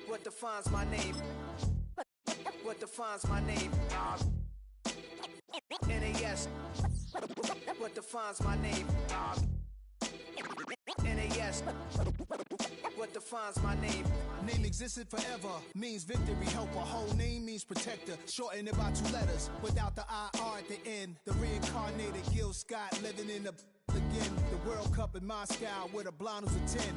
What defines my name? What defines my name? NAS. What defines my name? NAS. What defines my name? Name existed forever, means victory, helper. Whole name means protector, shortened it by 2 letters, without the IR at the end. The reincarnated Gil Scott, living in the again. The World Cup in Moscow, with a blonde who's a 10.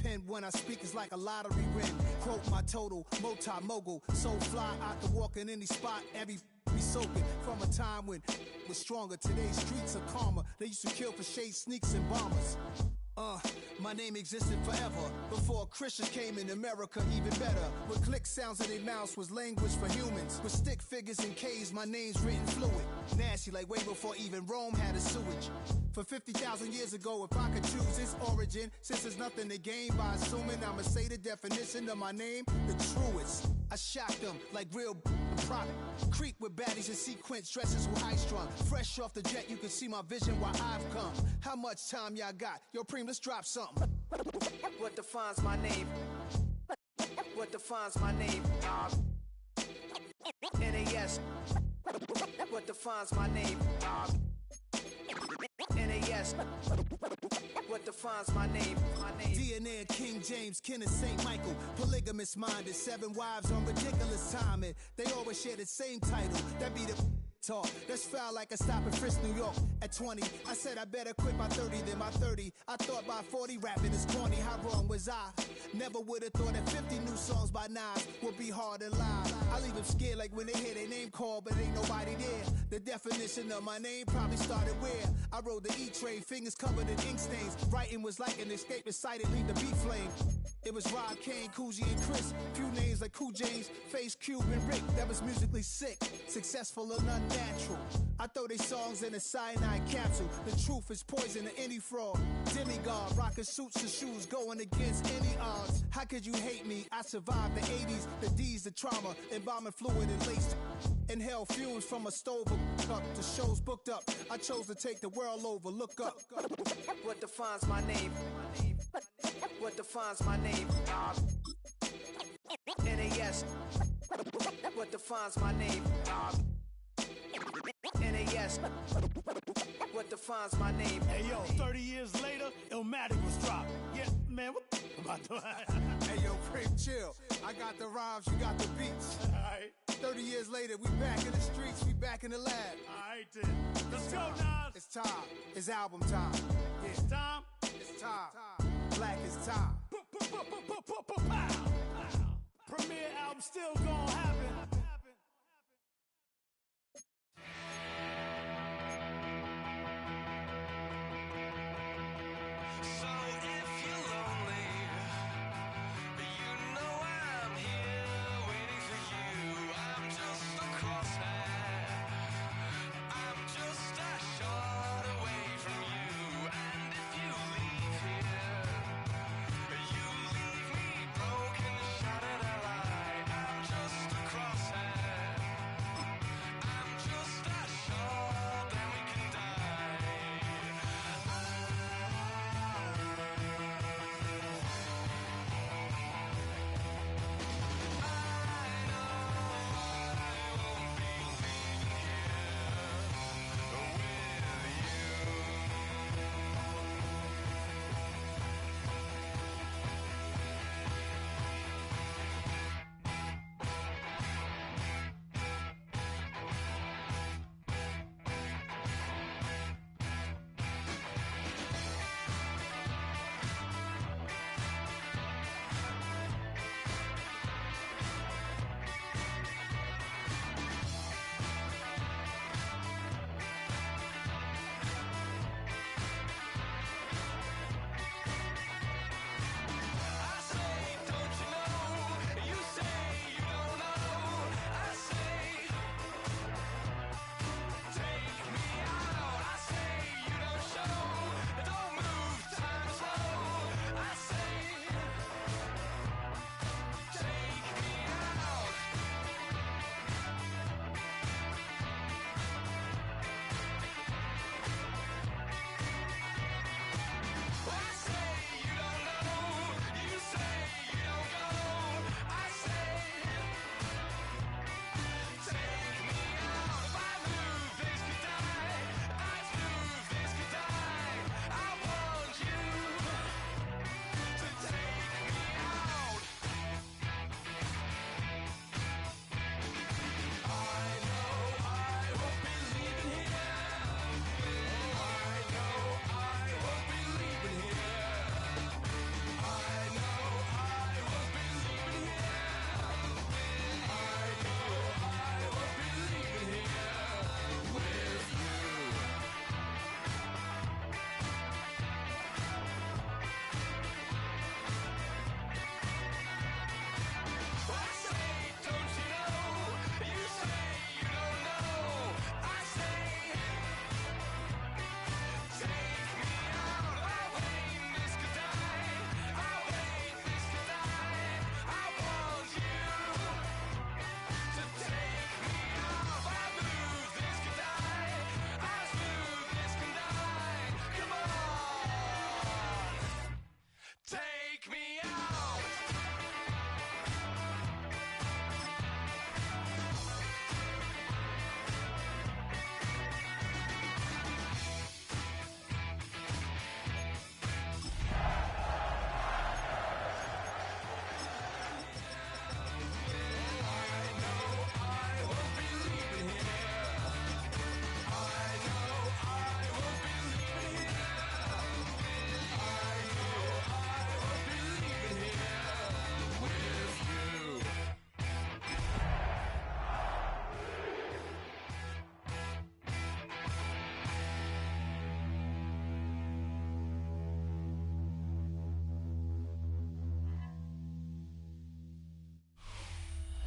Pen when I speak is like a lottery win. Quote my total, multi-mogul, so fly I can walk in any spot, every be soaking from a time when was stronger. Today's streets are calmer. They used to kill for shade sneaks and bombers. My name existed forever. Before Christians came in America, even better. With click sounds in their mouths was language for humans. With stick figures and K's, my name's written fluid. Nasty like way before even Rome had a sewage. For 50,000 years ago, if I could choose its origin, since there's nothing to gain by assuming, I'ma say the definition of my name, the truest. I shocked them like real product. Creep with baddies in sequence, dresses with high strung. Fresh off the jet, you can see my vision while I've come. How much time y'all got? Yo, Preem, let's drop something. What defines my name? What defines my name? NAS. What defines my name? NAS. What defines my name? DNA of King James, kin of St. Michael. Polygamous minded, 7 wives on ridiculous timing. They always share the same title. That be the talk. That's foul like a stop in Frisk, New York. At 20, I said I better quit by 30 than my 30. I thought by 40 rapping is corny. How wrong was I? Never would have thought that 50 new songs by Nas would be hard to lie. I leave them scared like when they hear their name called, but ain't nobody there. The definition of my name probably started where I rode the E-train, fingers covered in ink stains. Writing was like an escape inside it, leave the beat flame. It was Rod Kane, Coogee, and Chris. Few names like Cool James, Face Cube, and Rick. That was musically sick, successful and unnatural. I throw they songs in a cyanide capsule. The truth is poison to any fraud. Demigod, rocking suits and shoes, going against any odds. How could you hate me? I survived the 80s, the D's, the trauma, embalming fluid and laced. Inhale fumes from a stove up to shows booked up. I chose to take the world over. Look up. What defines my name? What defines my name? NAS. What defines my name? NAS. What defines my name? Hey yo, 30 years later, Illmatic was dropped. Yeah, man, what about that? Hey yo, Preem, chill. I got the rhymes, you got the beats. Alright. 30 years later, we back in the streets, we back in the lab. Alright then. Let's go, Nas. It's time. It's album time. Yeah. It's time. It's time. Black is time. Premiere album still gonna happen. Across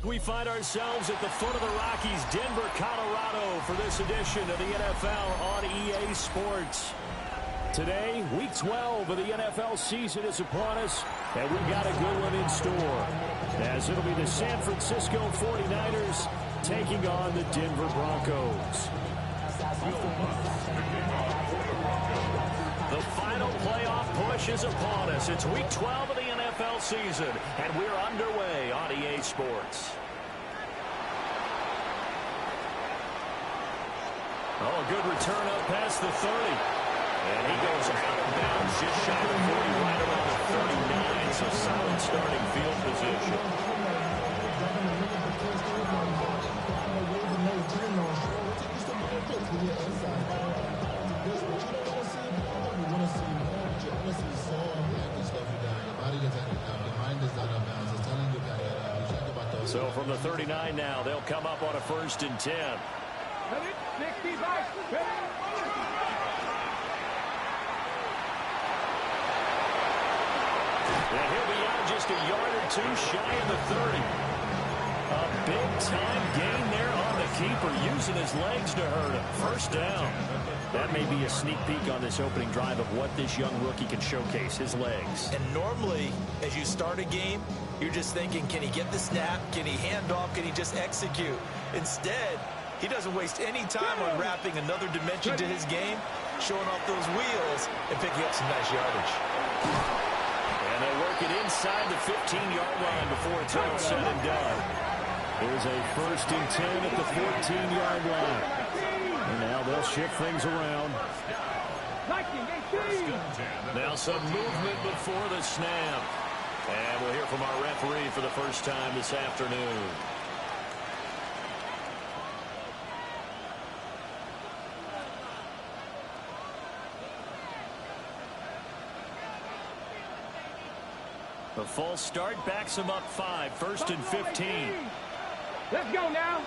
We find ourselves at the foot of the Rockies, Denver, Colorado, for this edition of the NFL on EA Sports. Today, Week 12 of the NFL season is upon us, and we've got a good one in store, as it'll be the San Francisco 49ers taking on the Denver Broncos. The final playoff push is upon us. It's Week 12 of the NFL season, and we're underway on EA Sports. Oh, good return up past the 30. And he goes out of bounds just shy of 40, right around the 39. So solid starting field position. So from the 39 now, they'll come up on a 1st and 10. And he'll be out just a yard or two shy of the 30. A big-time gain there on the keeper, using his legs to hurt him. 1st down. That may be a sneak peek on this opening drive of what this young rookie can showcase, his legs. And normally, as you start a game, you're just thinking, can he get the snap? Can he hand off? Can he just execute? Instead, he doesn't waste any time on wrapping another dimension to his game, showing off those wheels, and picking up some nice yardage. And they work it inside the 15-yard line before it's all said and done. Here's a 1st and 10 at the 14-yard line. And now they'll shift things around. Now some movement before the snap. And we'll hear from our referee for the first time this afternoon. The false start backs him up 5, 1st and 15. Let's go now.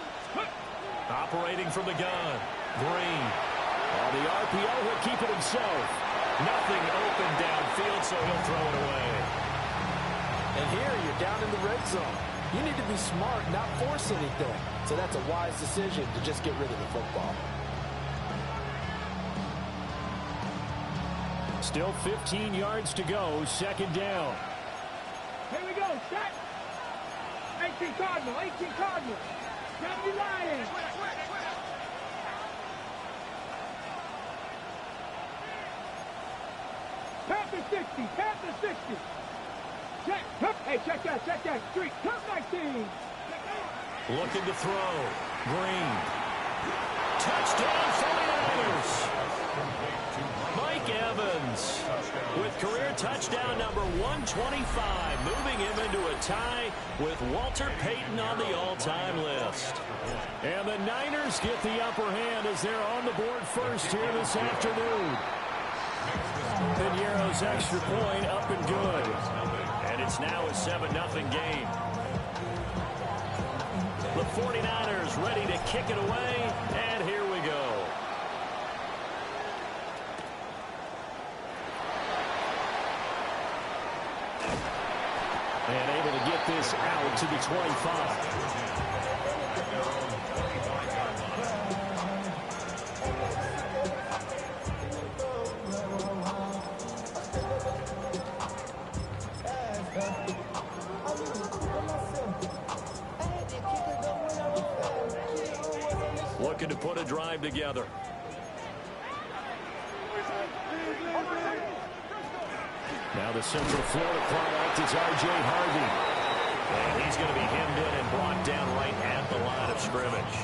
Operating from the gun. Green. On the RPO, he'll keep it himself. Nothing open downfield, so he'll throw it away. And here you're down in the red zone. You need to be smart, not force anything. So that's a wise decision to just get rid of the football. Still 15 yards to go, 2nd down. Here we go, set. 18 Cardinal, 18 Cardinal. Grab your Lions. Panther 60, Panther 60. Check, hey, check that, street. Turf 19. Looking to throw. Green. Touchdown 49ers. Mike Evans with career touchdown number 125, moving him into a tie with Walter Payton on the all-time list. And the Niners get the upper hand as they're on the board first here this afternoon. Piñeiro's extra point up and good. And it's now a 7-0 game. The 49ers ready to kick it away, and here we go. And able to get this out to the 25. Looking to put a drive together. Now the Central Florida product is R.J. Harvey. And he's going to be hemmed in and brought down right at the line of scrimmage.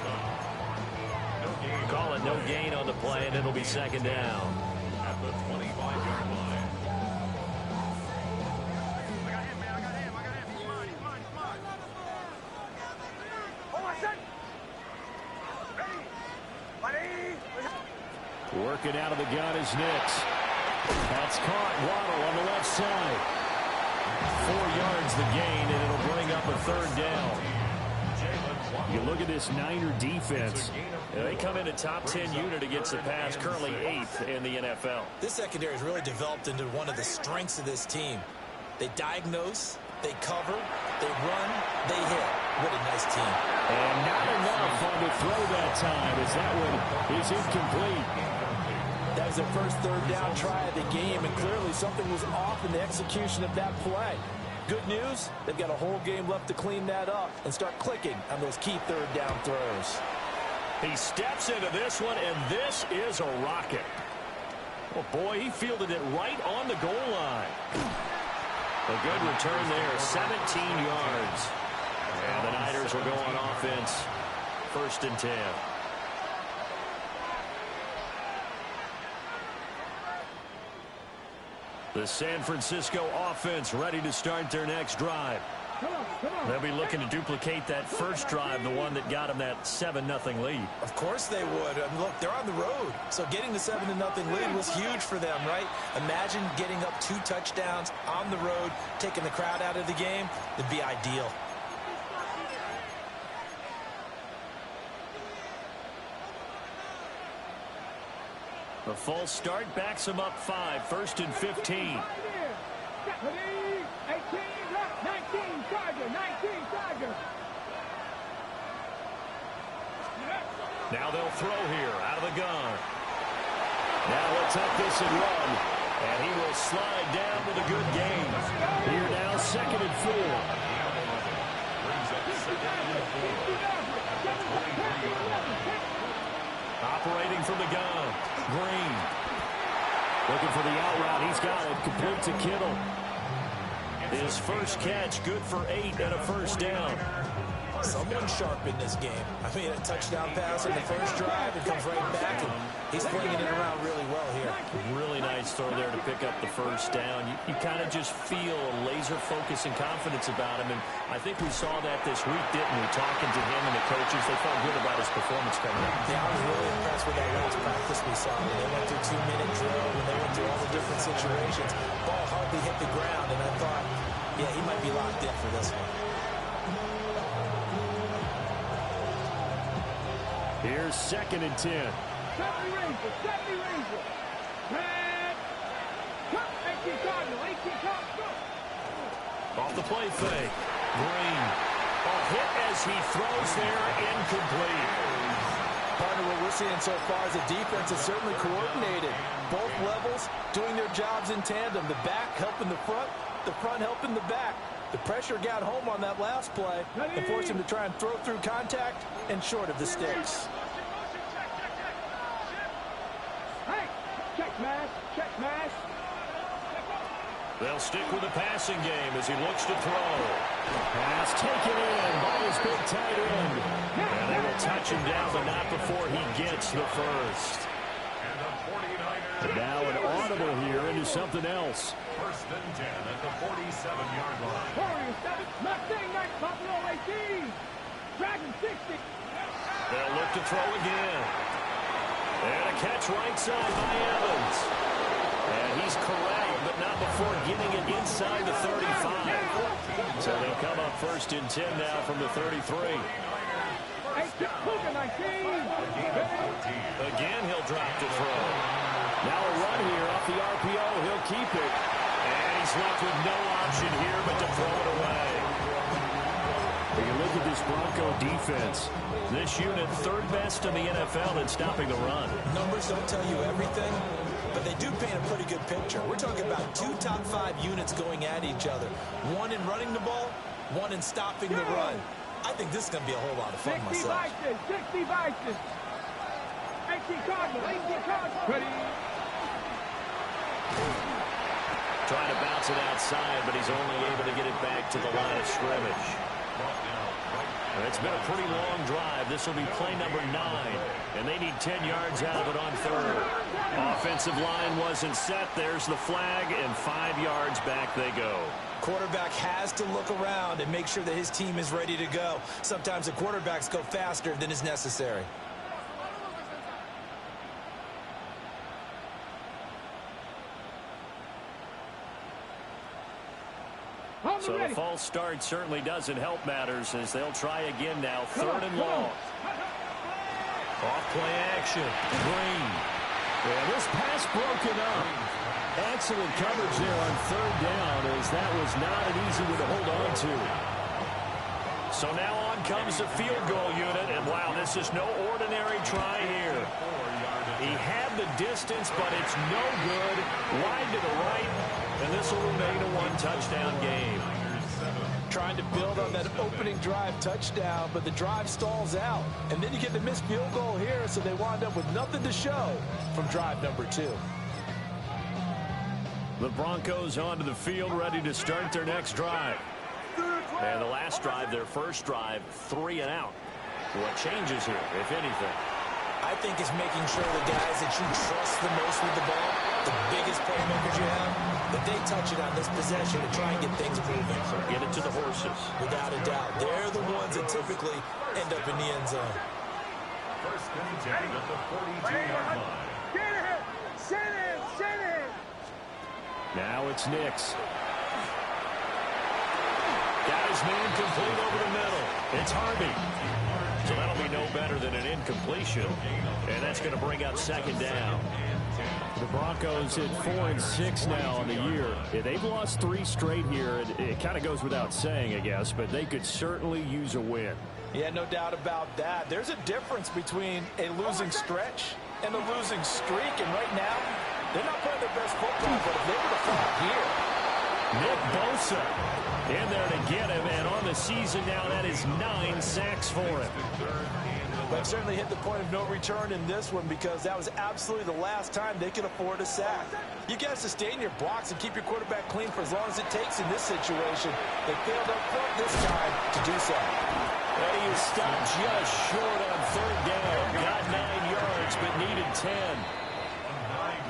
Call it no gain on the play, and it'll be 2nd down. At the 25-yard line. I got him, man. I got him. He's mine. He's mine. Hold on, set. Ready. Working out of the gun is Nix. That's caught. Waddle on the left side. 4 yards the gain, and it'll bring up a 3rd down. You look at this Niner defense. They come in a top 10 unit against the pass, currently 8th in the NFL. This secondary has really developed into one of the strengths of this team. They diagnose, they cover, they run, they hit. What a nice team. And not enough on the throw that time, as that one is incomplete. That was their first third down try of the game, and clearly something was off in the execution of that play. Good news, they've got a whole game left to clean that up and start clicking on those key third down throws. He steps into this one, and this is a rocket. Oh, boy, he fielded it right on the goal line. A good return there, 17 yards. And the Niners will go on offense, 1st and 10. The San Francisco offense ready to start their next drive. They'll be looking to duplicate that first drive, the one that got them that 7-0 lead. Of course they would. Look, they're on the road. So getting the 7-0 lead was huge for them, right? Imagine getting up 2 touchdowns on the road, taking the crowd out of the game. It'd be ideal. The false start backs them up 5, 1st and 15. 19, Charger, 19, Charger. Now they'll throw here out of the gun. Now they'll take this and run. And he will slide down with a good gain. Here now, 2nd and 4. Operating from the gun. Green. Looking for the out route. He's got it. Complete to Kittle. His first catch, good for 8 and a first down. Someone sharp in this game. I mean, a touchdown pass in the first drive. It comes right back, and he's flinging it around really well here. Really nice throw there to pick up the first down. You kind of just feel a laser focus and confidence about him, and I think we saw that this week, didn't we? Talking to him and the coaches, they felt good about his performance coming up. Yeah, I was really impressed with that last practice we saw. When they went through 2-minute drill, when they went through all the different situations, ball hardly hit the ground, and I thought, yeah, he might be locked in for this one. Here's 2nd and 10. 70 Ranger, 70 Ranger. Red. 18 Cardinal, 18 Cardinal. Off the play fake. Green. A hit as he throws there, incomplete. Partner, what we're seeing so far is the defense is certainly coordinated. Both levels doing their jobs in tandem. The back helping the front helping the back. The pressure got home on that last play and forced him to try and throw through contact and short of the sticks. Hey, check mash, check mash. They'll stick with the passing game as he looks to throw. Pass taken in by his big tight end. And they will touch him down, but not before he gets the first. And now an audible here into something else. 1st and 10 at the 47-yard line. Warriors 7, Mustang 9, Buffalo 18. Dragon 60. They'll look to throw again. And a catch right side by Evans. And he's corralled, but not before getting it inside the 35. So they'll come up 1st and 10 now from the 33. 18, Cougar 19. Again, he'll drop to throw. Now a run here off the RPO. He'll keep it. And he's left with no option here but to throw it away. When you look at this Bronco defense, this unit 3rd best in the NFL in stopping the run. Numbers don't tell you everything, but they do paint a pretty good picture. We're talking about 2 top 5 units going at each other. One in running the ball, one in stopping the run. I think this is going to be a whole lot of fun 60 myself. Vices, 60 Vices. 18 Cardinal, 18 Cardinal. Ready. Trying to bounce it outside, but he's only able to get it back to the line of scrimmage. It's been a pretty long drive. This will be play number 9, and they need 10 yards out of it on 3rd. Offensive line wasn't set. There's the flag, and 5 yards back they go. Quarterback has to look around and make sure that his team is ready to go. Sometimes the quarterbacks go faster than is necessary. So the false start certainly doesn't help matters as they'll try again now. 3rd and long. Off play action. Green. Yeah, this pass broken up. Excellent coverage there on 3rd down as that was not an easy one to hold on to. So now on comes the field goal unit, and wow, this is no ordinary try here. He had the distance, but it's no good. Wide to the right, and this will remain a one-touchdown game. Trying to build on that opening drive touchdown, but the drive stalls out. And then you get the missed field goal here, so they wind up with nothing to show from drive number 2. The Broncos onto the field, ready to start their next drive. And the last drive, their first drive, 3 and out. What changes here, if anything? I think it's making sure the guys that you trust the most with the ball, the biggest playmakers you have, that they touch it on this possession to try and get things moving. So get it to the horses. Without a doubt. They're the ones that typically end up in the end zone. First and 10 at the 42-yard line. Get it! Send it! Send it! Now it's Nix. Got his man complete over the middle. It's Harvey. So that'll be no better than an incompletion. And that's going to bring up second down. The Broncos at 4-6 now on the year. They've lost 3 straight here. It kind of goes without saying, I guess, but they could certainly use a win. Yeah, no doubt about that. There's a difference between a losing stretch and a losing streak. And right now, they're not playing their best football, but if they were to fall here. Nick Bosa in there to get him, and on the season now, that is 9 sacks for him. They've certainly hit the point of no return in this one because that was absolutely the last time they could afford a sack. You got to sustain your blocks and keep your quarterback clean for as long as it takes in this situation. They failed up front this time to do so. And he is stopped just short on third down. Got 9 yards, but needed 10.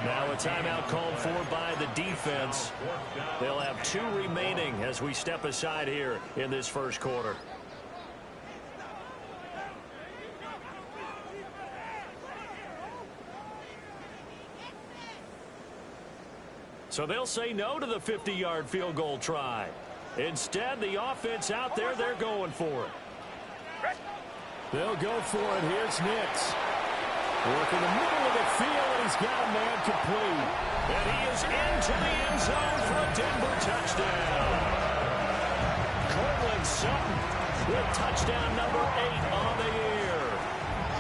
Now a timeout called for by the defense. They'll have 2 remaining as we step aside here in this first quarter. So they'll say no to the 50-yard field goal try. Instead, the offense out there, they're going for it. They'll go for it. Here's Nix. Working the middle of the field, and he's got a man complete. And he is into the end zone for a Denver touchdown. Cortland Sutton with touchdown number 8 on the year.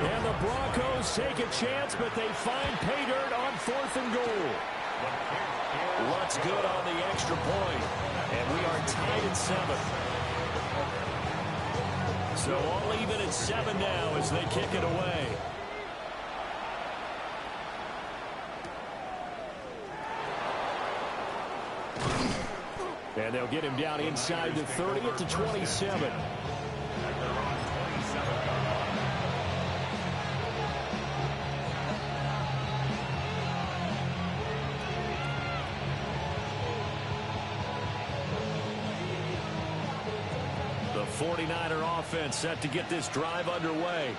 And the Broncos take a chance, but they find pay dirt on 4th and goal. What's good on the extra point? And we are tied at 7. So all even at 7 now as they kick it away. And they'll get him down inside the 30 at the 27. The 49er offense set to get this drive underway.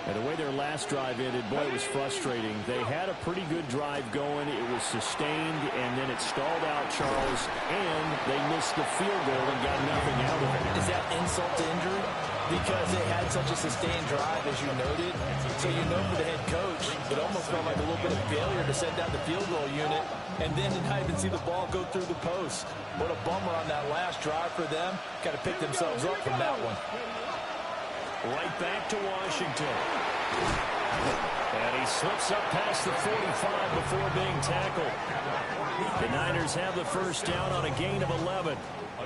And the way their last drive ended, boy, it was frustrating. They had a pretty good drive going. It was sustained, and then it stalled out, Charles, and they missed the field goal and got nothing out of it. Is that insult to injury? Because they had such a sustained drive, as you noted. So you know for the head coach, it almost felt like a little bit of failure to send down the field goal unit and then to not even see the ball go through the post. What a bummer on that last drive for them. Got to pick themselves up from that one. Right back to Washington. And he slips up past the 45 before being tackled. The Niners have the first down on a gain of 11.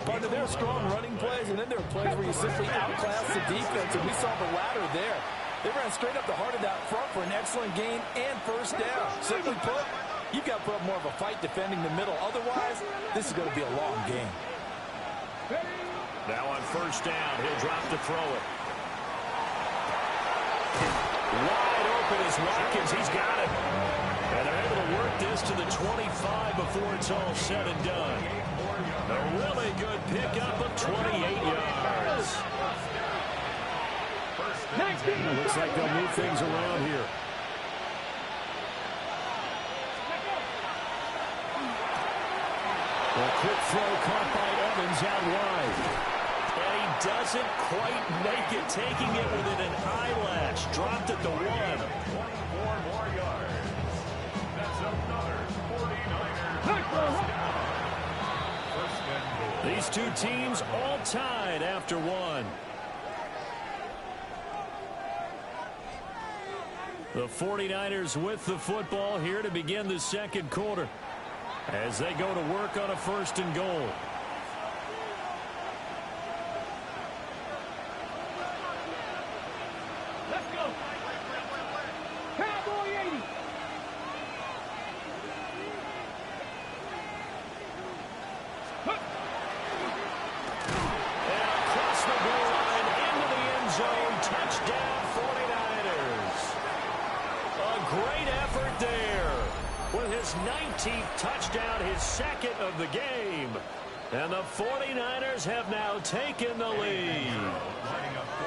Partner, there are strong running plays, and then there are plays where you simply outclass the defense, and we saw the latter there. They ran straight up the heart of that front for an excellent gain and first down. Simply put, you've got to put up more of a fight defending the middle. Otherwise, this is going to be a long game. Now on first down, he'll drop to throw it. Wide open is Watkins. He's got it. And they're able to work this to the 25 before it's all said and done. A really good pickup of 28 yards. Looks like they'll move things around here. A quick throw caught by Evans out wide. And he doesn't quite make it, taking it within an eyelash. Dropped at the 1. 24 more yards. That's another 49er. These these two teams all tied after one. The 49ers with the football here to begin the second quarter as they go to work on a 1st and goal. Let's go. Cowboy 80. And across the goal line into the end zone. Touchdown 49ers. A great effort there with his 19th touchdown, his second of the game. And the 49ers have now taken the lead.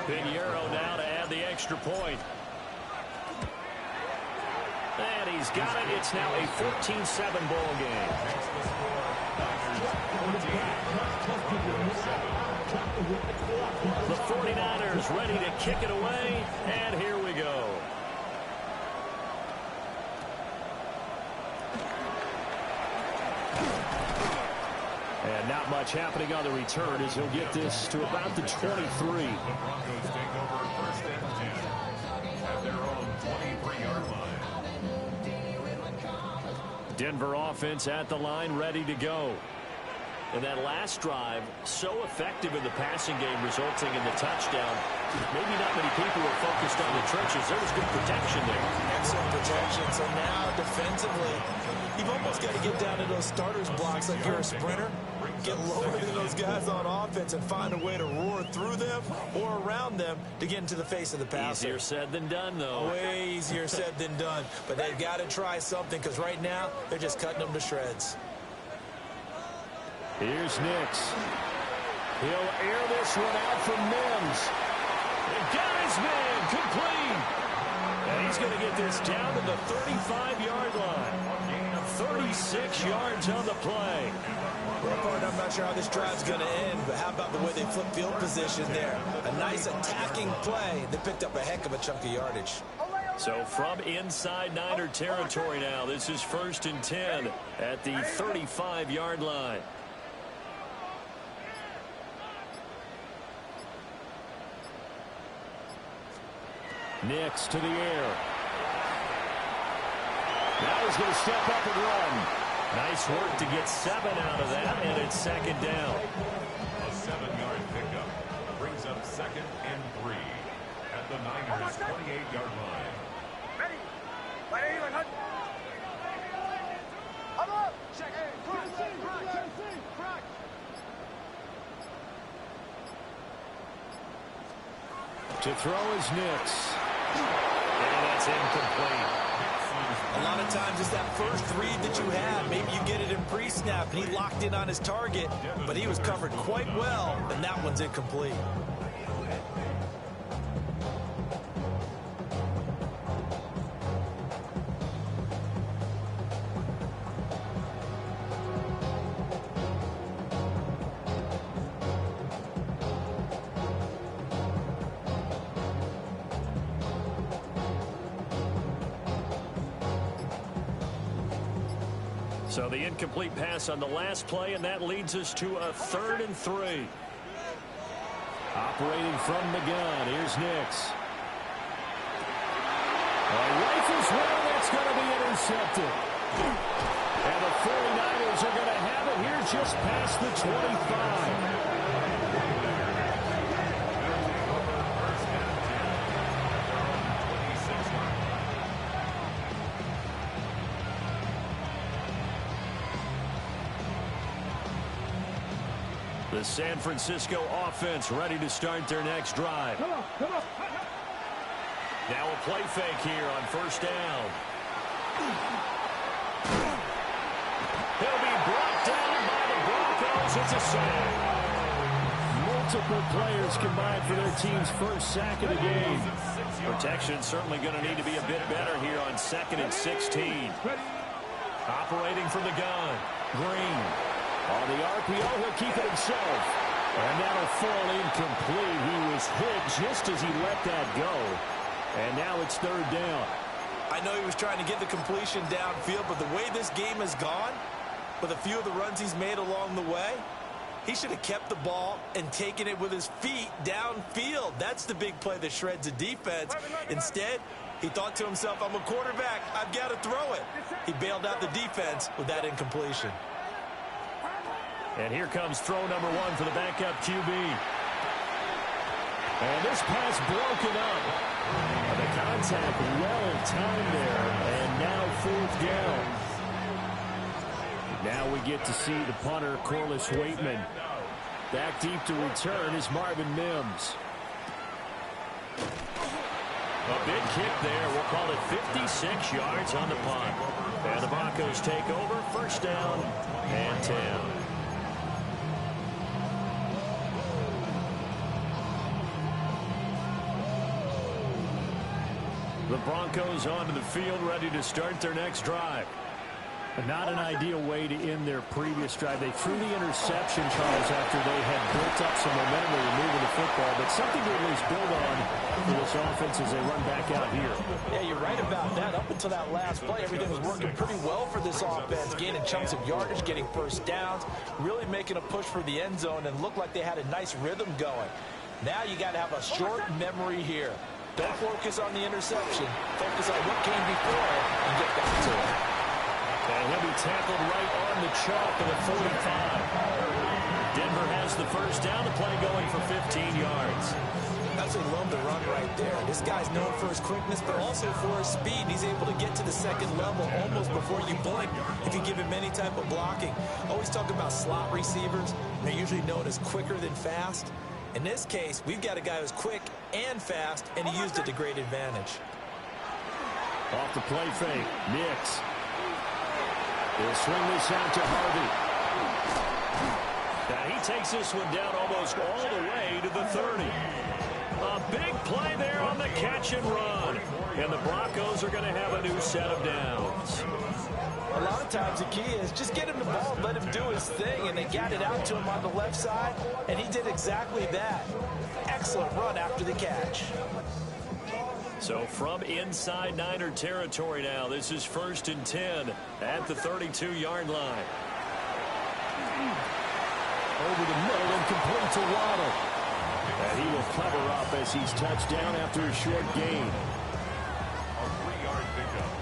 Pinheiro now to add the extra point. And he's got it. It's now a 14-7 ball game. The 49ers ready to kick it away, and here we go. And not much happening on the return as he'll get this to about the 23. The Broncos take over 1st and 10 at their own 23-yard line. Denver offense at the line, ready to go. And that last drive, so effective in the passing game, resulting in the touchdown. Maybe not many people were focused on the trenches. There was good protection there. Excellent protection. So now, defensively, you've almost got to get down to those starters blocks like you're a sprinter. Get lower than those guys on offense and find a way to roar through them or around them to get into the face of the passer. Easier said than done, though. Way easier said than done. But they've got to try something because right now, they're just cutting them to shreds. Here's Nix. He'll air this one out from Mims. And got his man complete. And he's going to get this down to the 35-yard line. 36 yards on the play. Well, partner, I'm not sure how this drive's going to end, but how about the way they flip field position there? A nice attacking play. They picked up a heck of a chunk of yardage. So from inside Niner territory now, this is 1st and 10 at the 35-yard line. Nix to the air. Now he's going to step up and run. Nice work to get 7 out of that, and it's 2nd down. A 7-yard pickup brings up 2nd and 3 at the Niners' 28-yard line. To throw is Nix. And that's incomplete. A lot of times it's that first read that you have. Maybe you get it in pre-snap, and he locked in on his target, but he was covered quite well, and that one's incomplete. So the incomplete pass on the last play, and that leads us to a 3rd and 3. Operating from the gun, here's Nix. Rifles well, that's going to be intercepted. And the 49ers are going to have it here just past the 25. The San Francisco offense ready to start their next drive. Come on. Now a play fake here on 1st down. He'll be brought down by the Broncos. It's a sack. Multiple players combined for their team's first sack of the game. Protection certainly going to need to be a bit better here on 2nd and 16. Operating from the gun, Green. On the RPO, he'll keep it himself. And that'll fall incomplete. He was hit just as he let that go. And now it's 3rd down. I know he was trying to get the completion downfield, but the way this game has gone, with a few of the runs he's made along the way, He should have kept the ball and taken it with his feet downfield. That's the big play that shreds a defense. Instead, he thought to himself, I'm a quarterback. I've got to throw it. He bailed out the defense with that incompletion. And here comes throw number 1 for the backup QB. And this pass broken up. The contact well timed there. And now 4th down. Now we get to see the punter, Corliss Waitman. Back deep to return is Marvin Mims. A big kick there. We'll call it 56 yards on the punt. And the Broncos take over. 1st down and 10. The Broncos onto the field, ready to start their next drive. Not an ideal way to end their previous drive. They threw the interception, Charles, after they had built up some momentum. They were moving the football, but something to at least build on for this offense as they run back out here. Yeah, you're right about that. Up until that last play, everything was working pretty well for this offense, gaining chunks of yardage, getting first downs, really making a push for the end zone, and looked like they had a nice rhythm going. Now you got to have a short memory here. Don't focus on the interception. Focus on what came before it and get back to it. And he'll be tackled right on the chalk of the 45. Denver has the 1st down. The play going for 15 yards. That's a love to run right there. This guy's known for his quickness, but also for his speed. He's able to get to the 2nd level almost before you blink if you give him any type of blocking. Always talk about slot receivers. They're usually known as quicker than fast. In this case, we've got a guy who's quick and fast, and he used it to great advantage. Off the play fake, Nix. He'll swing this out to Harvey. Now he takes this one down almost all the way to the 30. A big play there on the catch and run. And the Broncos are going to have a new set of downs. A lot of times the key is just get him the ball and let him do his thing, and they got it out to him on the left side, and he did exactly that. Excellent run after the catch. So from inside Niner territory now, this is 1st and 10 at the 32-yard line. Over the middle and complete to Waddle. And he will cover up as he's touched down after a short gain. A 3-yard pickup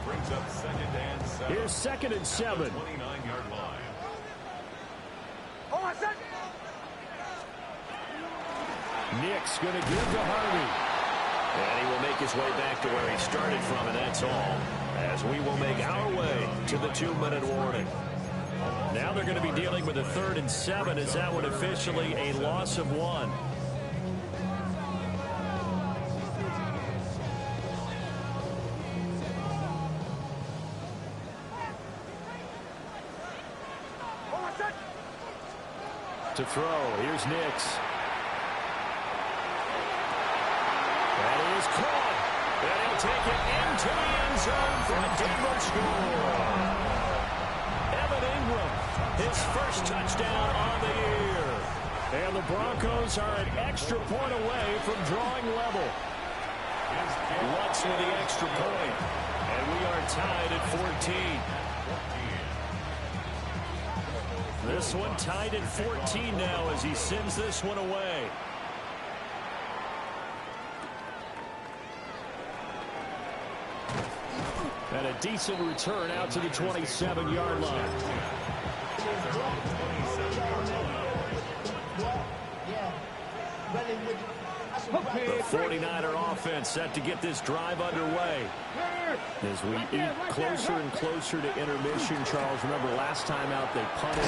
brings up 2nd and 7. Here's 2nd and 7. 29-yard line. Nick's going to give to Harvey. And he will make his way back to where he started from, and that's all, as we will make our way to the 2-minute warning. Now they're going to be dealing with a 3rd and 7, as that one officially a loss of 1. To throw, here's Nix. That is caught. And he'll take it into the end zone for a Denver score. Evan Ingram, his 1st touchdown on the year. And the Broncos are an extra point away from drawing level. Lutz with the extra point. And we are tied at 14. This one tied at 14 now as he sends this one away. And a decent return out to the 27-yard line. The 49er offense set to get this drive underway. As we eat closer and closer to intermission, Charles, remember last time out they punted.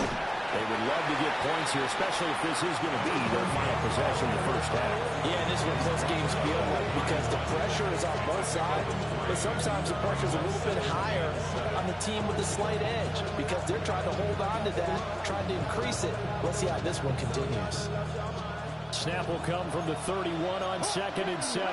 They would love to get points here, especially if this is going to be their final possession in the 1st half. Yeah, and this is what close games feel like because the pressure is on both sides, but sometimes the pressure is a little bit higher on the team with the slight edge because they're trying to hold on to that, trying to increase it. Let's see how this one continues. Snap will come from the 31 on 2nd and 7.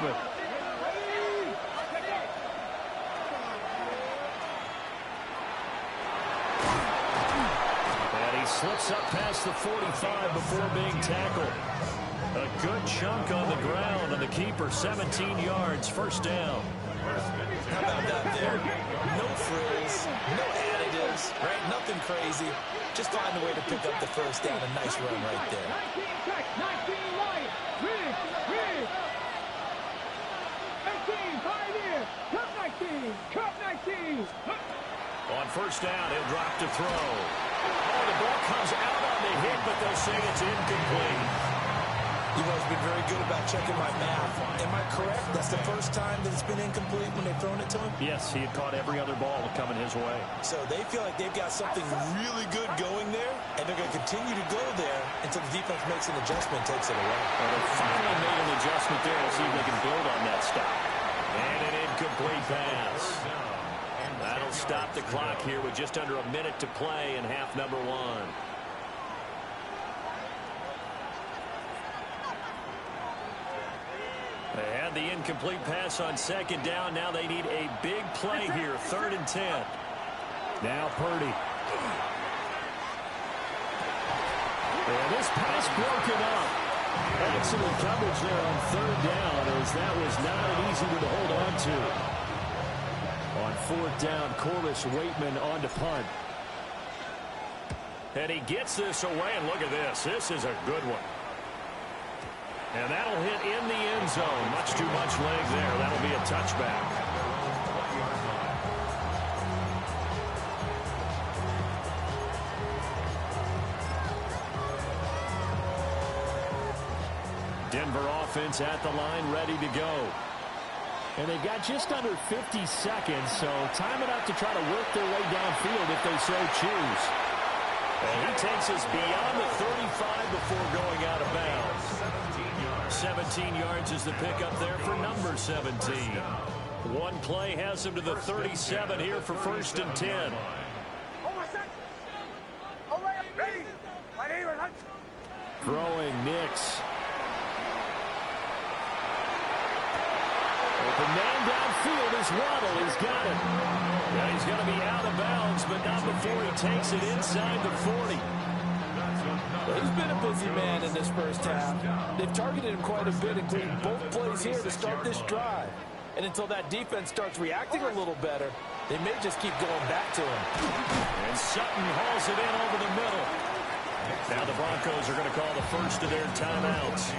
And he slips up past the 45 before being tackled. A good chunk on the ground, and the keeper 17 yards, 1st down. How about that there? No frills, no additives, pass, right? Nothing crazy. Just find a way to pick up the first down. A nice run right there. 19 check, 19 right. Rig. 18, 5 here. Cup 19. On first down, he'll drop to throw. Oh, the ball comes out on the hit, but they'll say it's incomplete. You guys have been very good about checking my math. Am I correct? That's the first time that it's been incomplete when they've thrown it to him? Yes, he had caught every other ball coming his way. So they feel like they've got something really good going there, and they're going to continue to go there until the defense makes an adjustment and takes it away. Well, they finally made an adjustment there to see if they can build on that stop. And an incomplete pass. That'll stop the clock here with just under a minute to play in half number one. They had the incomplete pass on second down. Now they need a big play here, 3rd and 10. Now Purdy. And this pass broken up. Excellent coverage there on 3rd down, as that was not an easy one to hold on to. On 4th down, Corliss Waitman on to punt. And he gets this away, and look at this. This is a good one. And that'll hit in the end zone. Much too much leg there. That'll be a touchback. Denver offense at the line, ready to go. And they've got just under 50 seconds, so time enough to try to work their way downfield if they so choose. And he takes us beyond the 35 before going out of bounds. 17 yards is the pickup there for number 17. One play has him to the 37 here for 1st and 10. Throwing Nix. Open man downfield is Waddle. He's got it. Yeah, he's going to be out of bounds, but not before he takes it inside the 40. Well, he's been a busy man in this first half. They've targeted him quite a bit, including both plays here to start this drive. And until that defense starts reacting a little better, they may just keep going back to him. And Sutton hauls it in over the middle. Now the Broncos are going to call the first of their timeouts,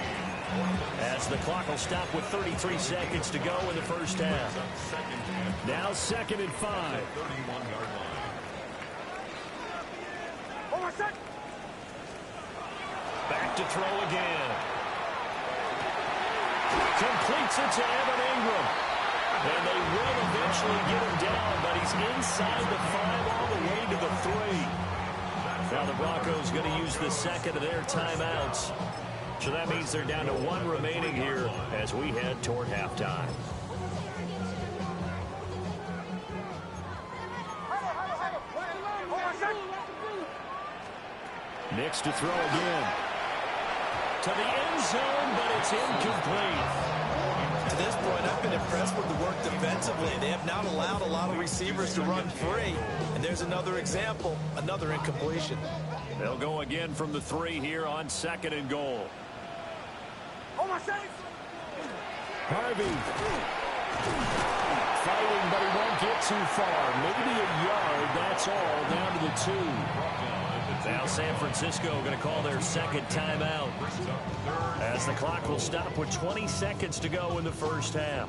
as the clock will stop with 33 seconds to go in the first half. Now 2nd and 5. Back to throw again. Completes it to Evan Ingram. And they will eventually get him down, but he's inside the 5 all the way to the 3. Now the Broncos going to use the second of their timeouts. So that means they're down to 1 remaining here as we head toward halftime. Nix to throw again. To the end zone, but it's incomplete. To this point, I've been impressed with the work defensively. They have not allowed a lot of receivers to run free. And there's another example, another incompletion. They'll go again from the 3 here on 2nd and goal. Harvey. Fighting, but he won't get too far. Maybe a yard, that's all, down to the 2. Now San Francisco going to call their second timeout, as the clock will stop with 20 seconds to go in the first half.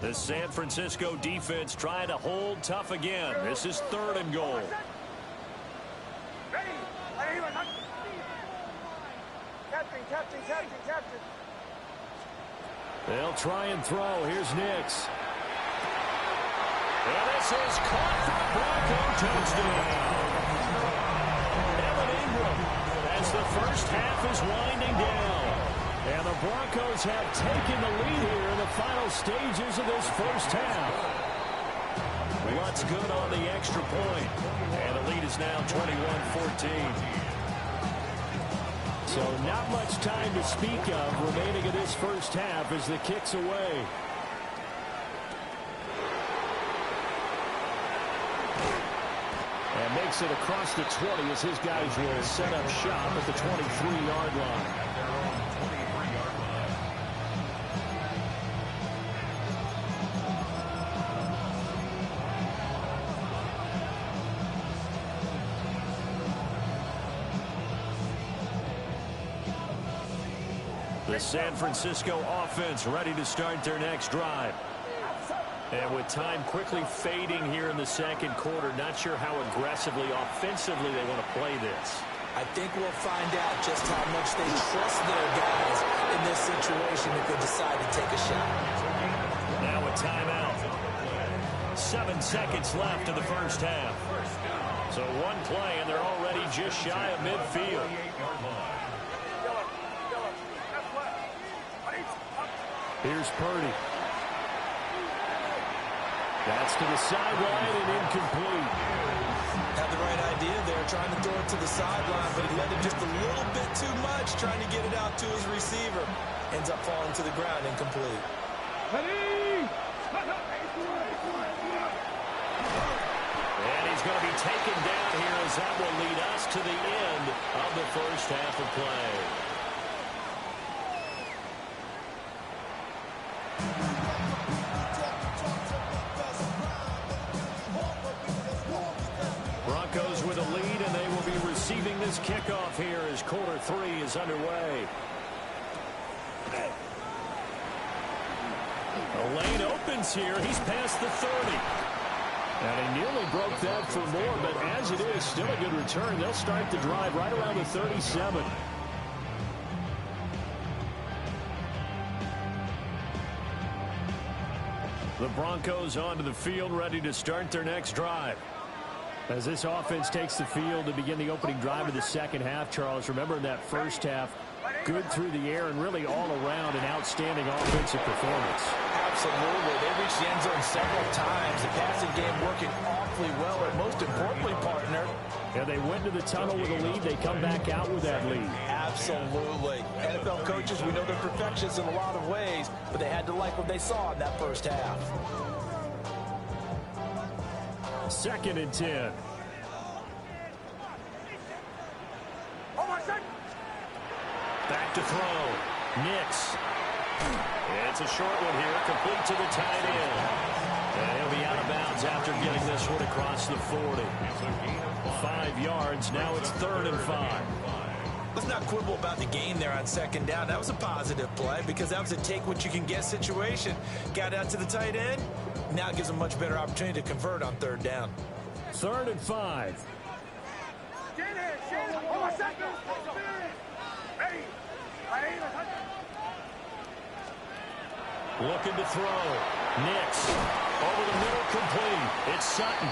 The San Francisco defense trying to hold tough again. This is 3rd and goal. Captain. They'll try and throw. Here's Nix. And this is caught for a Bronco touchdown. Evan Ingram, as the first half is winding down. And the Broncos have taken the lead here in the final stages of this first half. Lutz good on the extra point. And the lead is now 21-14. So not much time to speak of remaining in this first half as the kick's away. And makes it across the 20 as his guys will set up shop at the 23-yard line. The San Francisco offense ready to start their next drive. And with time quickly fading here in the second quarter, not sure how aggressively, offensively they want to play this. I think we'll find out just how much they trust their guys in this situation if they decide to take a shot. Now a timeout. 7 seconds left in the first half. So one play, and they're already just shy of midfield. Here's Purdy. That's to the sideline and incomplete. Had the right idea there, trying to throw it to the sideline, but he let it just a little bit too much, trying to get it out to his receiver. Ends up falling to the ground, incomplete. And he's going to be taken down here as that will lead us to the end of the first half of play. Broncos with a lead, and they will be receiving this kickoff here as quarter 3 is underway. The lane opens here. He's past the 30. And he nearly broke that for more, but as it is, still a good return. They'll start the drive right around the 37. The Broncos onto the field, ready to start their next drive. As this offense takes the field to begin the opening drive of the second half, Charles, remember in that first half, good through the air and really all around an outstanding offensive performance. Absolutely. They reached the end zone several times. The passing game working awfully well, and most importantly, partner, yeah, they went to the tunnel with a lead. They come back out with that lead. Absolutely. NFL coaches, we know they're perfectionists in a lot of ways, but they had to like what they saw in that first half. 2nd and 10. Back to throw. Nix. It's a short one here, complete to the tight end. And he'll be out of bounds after getting this one across the 40. 5 yards, now it's 3rd and 5. Let's not quibble about the gain there on 2nd down. That was a positive play because that was a take-what-you-can-get situation. Got out to the tight end. Now it gives them a much better opportunity to convert on 3rd down. 3rd and 5. Looking to throw. Nix. Over the middle, complete. It's Sutton.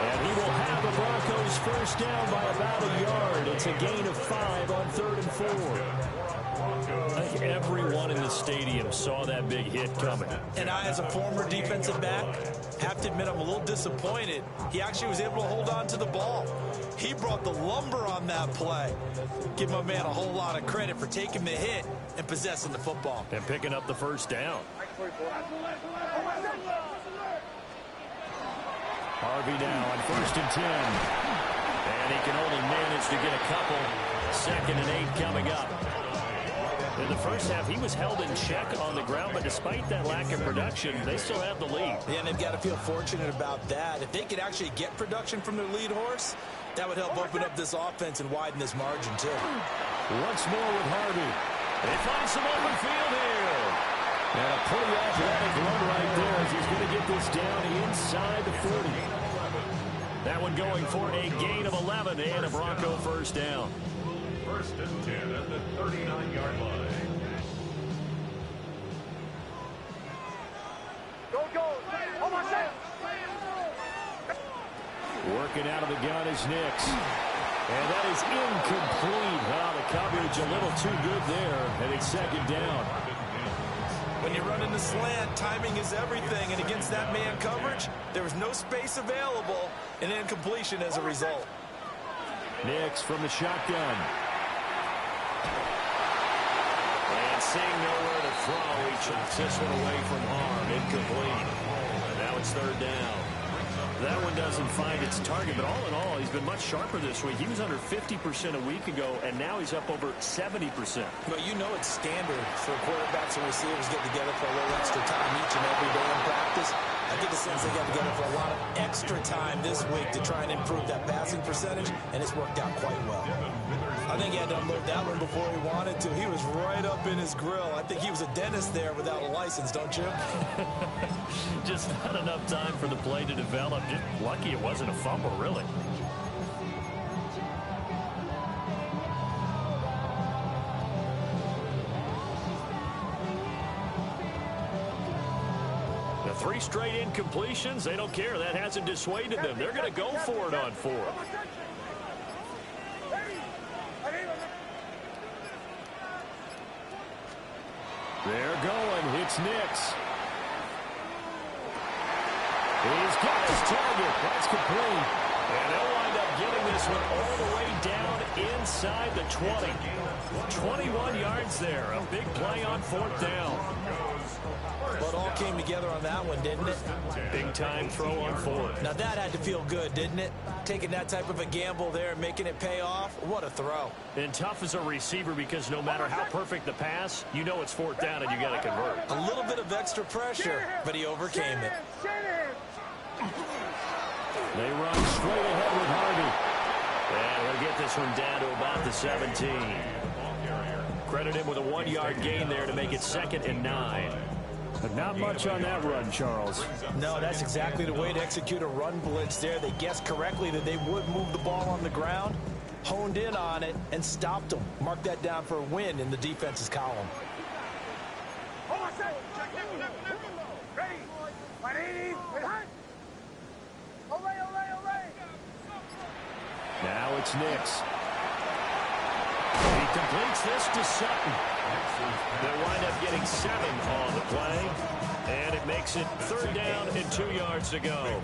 And he will have the Broncos first down by about a yard. It's a gain of 5 on 3rd and 4. I think everyone in the stadium saw that big hit coming. And I, as a former defensive back, have to admit I'm a little disappointed. He actually was able to hold on to the ball. He brought the lumber on that play. Give my man a whole lot of credit for taking the hit and possessing the football. And picking up the first down. Harvey now on 1st and 10. And he can only manage to get a couple. 2nd and 8 coming up. In the first half, he was held in check on the ground, but despite that lack of production, they still have the lead. Yeah, and they've got to feel fortunate about that. If they could actually get production from their lead horse, that would help open up this offense and widen this margin, too. Once more with Harvey. They find some open field here. And a pretty athletic run right there as he's going to get this down inside the 40. That one going for a gain of 11 and a Bronco first down. 1st and 10 at the 39-yard line. Working out of the gun is Nix. And that is incomplete. Wow, the coverage a little too good there. And it's 2nd down. When you're running the slant, timing is everything. And against that man coverage, there was no space available, and incompletion as a result. Nix from the shotgun. And seeing nowhere to throw, he chucks this one away from harm. Incomplete. And now it's 3rd down. That one doesn't find its target, but all in all, he's been much sharper this week. He was under 50% a week ago, and now he's up over 70%. Well, you know it's standard for quarterbacks and receivers get together for a little extra time each and every day in practice. I get the sense they got together for a lot of extra time this week to try and improve that passing percentage, and it's worked out quite well. I think he had to unload that one before he wanted to. He was right up in his grill. I think he was a dentist there without a license, don't you? Just not enough time for the play to develop. Just lucky it wasn't a fumble, really. The 3 straight incompletions, they don't care. That hasn't dissuaded them. They're going to go for it on 4. They're going. It's Nix. He's got his target. That's complete. And they'll wind up getting this one all the way down inside the 20. 21 yards there. A big play on 4th down. Well, it all came together on that one, didn't it? Big time throw on 4th. Now that had to feel good, didn't it? Taking that type of a gamble there and making it pay off. What a throw. And tough as a receiver because no matter how perfect the pass, you know it's 4th down and you got to convert. A little bit of extra pressure, but he overcame it. They run straight ahead with Harvey. And they'll get this one down to about the 17. Credit him with a 1-yard gain there to make it 2nd and 9. But not much on that run, Charles. No, that's exactly the way to execute a run blitz there. They guessed correctly that they would move the ball on the ground, honed in on it, and stopped them. Mark that down for a win in the defense's column. Now it's Nix. He completes this to Sutton. They'll wind up getting 7 on the play. And it makes it 3rd down and 2 yards to go.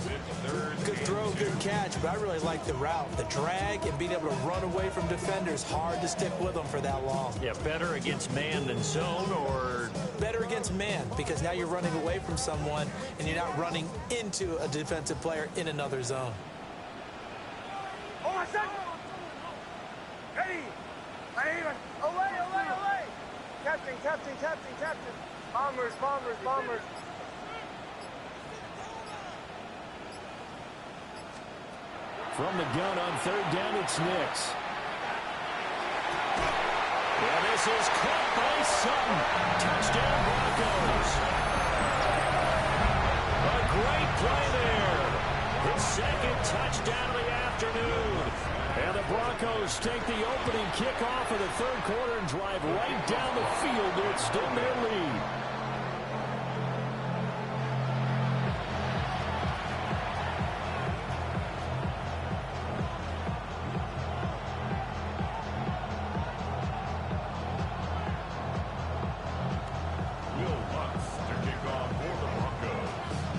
Good throw, good catch, but I really like the route. The drag and being able to run away from defenders. Hard to stick with them for that long. Yeah, better against man than zone, or better against man, because now you're running away from someone and you're not running into a defensive player in another zone. Captain. Bombers. From the gun on 3rd down, it's Nix. Yeah, this is caught by Sutton. Touchdown, Broncos. A great play there. His 2nd touchdown of the afternoon. And the Broncos take the opening kickoff of the 3rd quarter and drive right down the field to extend their lead.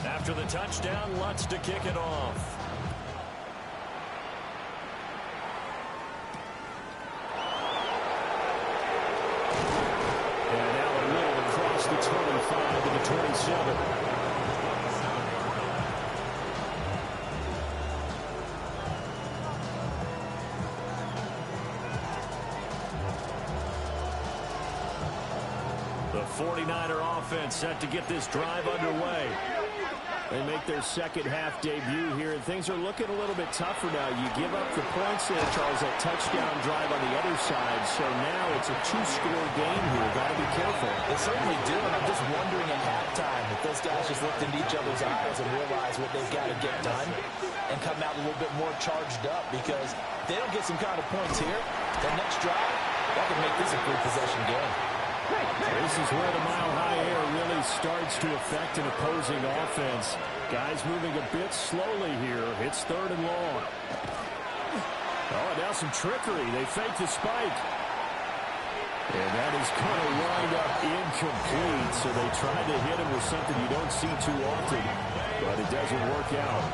After the touchdown, Lutz to kick it off. And Allen Little across the 25 to the 27. The 49er offense set to get this drive underway. They make their 2nd half debut here, and things are looking a little bit tougher now. You give up the points there, Charles, that touchdown drive on the other side, so now it's a 2-score game here. Got to be careful. They certainly do, and I'm just wondering at halftime if those guys just looked into each other's eyes and realized what they've got to get done and come out a little bit more charged up, because if they don't get some kind of points here, the next drive, that could make this a 3-possession game. This is where the mile-high air really starts to affect an opposing offense. Guys moving a bit slowly here. It's 3rd and long. Oh, now some trickery. They fake the spike. And that is going to wind up incomplete. So they tried to hit him with something you don't see too often, but it doesn't work out.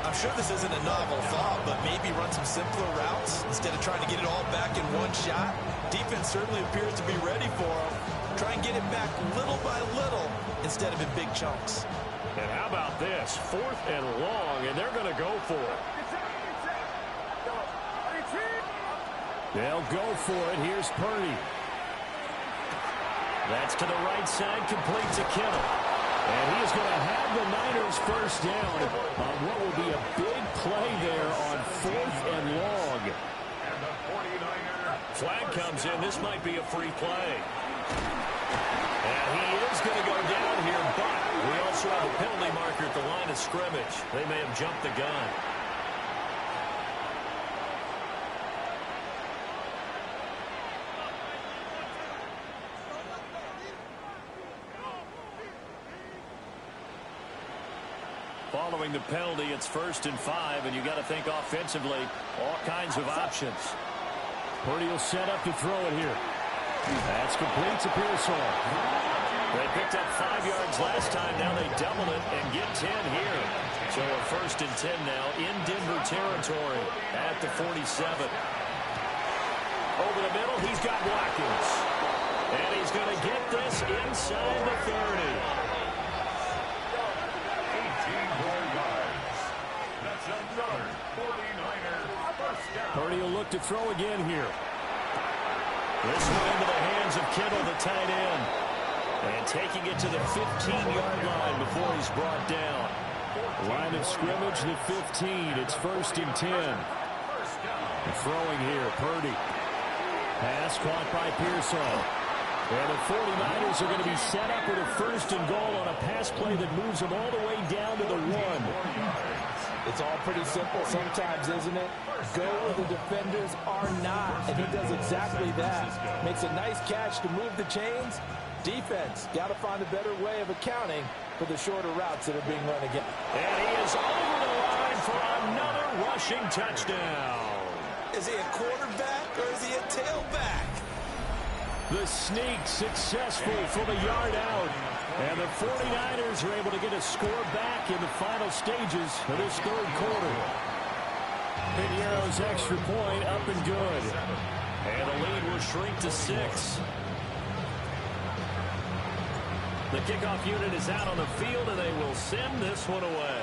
I'm sure this isn't a novel thought, but maybe run some simpler routes instead of trying to get it all back in one shot. Defense certainly appears to be ready for him. Try and get it back little by little instead of in big chunks. And how about this? 4th and long, and they're going to go for it. They'll go for it. Here's Purdy. That's to the right side, complete to Kittle. And he is going to have the Niners first down on what will be a big play there on 4th and long. And the 49ers. Flag comes in. This might be a free play. And he is going to go down here, but we also have a penalty marker at the line of scrimmage. They may have jumped the gun. Following the penalty, it's 1st and 5, and you got to think offensively, all kinds of options. Purdy will set up to throw it here. That's complete to Pearsall. They picked up 5 yards last time. Now they double it and get 10 here. So a 1st and 10 now in Denver territory at the 47. Over the middle, he's got Watkins. And he's going to get this inside the 30. Purdy will look to throw again here. This one into the hands of Kittle, the tight end. And taking it to the 15-yard line before he's brought down. Line of scrimmage, the 15. It's 1st and 10. Throwing here, Purdy. Pass caught by Pearsall. And the 49ers are going to be set up with a 1st and goal on a pass play that moves them all the way down to the 1. It's all pretty simple sometimes, isn't it? Go where the defenders are not, and he does exactly that. Makes a nice catch to move the chains. Defense, got to find a better way of accounting for the shorter routes that are being run again. And he is over the line for another rushing touchdown. Is he a quarterback or is he a tailback? The sneak successful from a yard out. And the 49ers are able to get a score back in the final stages of this 3rd quarter. Pinheiro's extra point up and good. And the lead will shrink to 6. The kickoff unit is out on the field, and they will send this one away.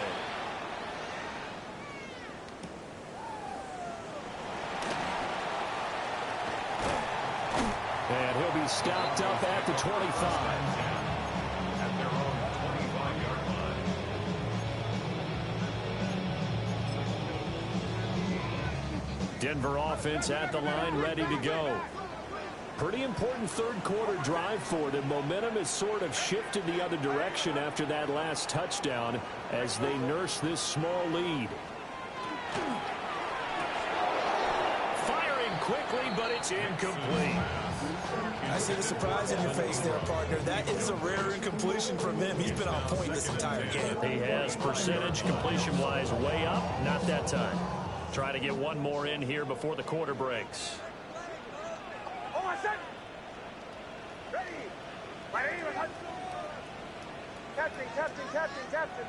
And he'll be stopped up at the 25. At their own 25-yard line. Denver offense at the line, ready to go. Pretty important 3rd quarter drive for them. Momentum has sort of shifted the other direction after that last touchdown as they nurse this small lead. Firing quickly, but it's incomplete. I see the surprise in your face there, partner. That is a rare incompletion from him. He's been on point this entire game. He has percentage completion-wise way up. Not that time. Try to get one more in here before the quarter breaks. Captain.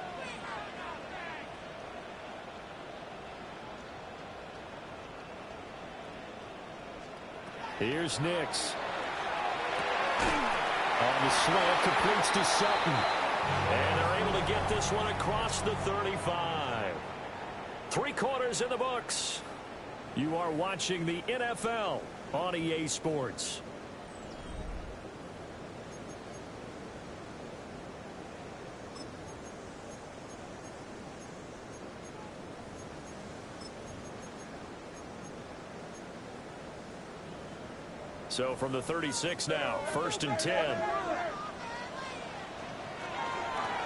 Here's Nix. On the slant, completes to Sutton. And they're able to get this one across the 35. 3 quarters in the books. You are watching the NFL on EA Sports. So from the 36 now, 1st and 10.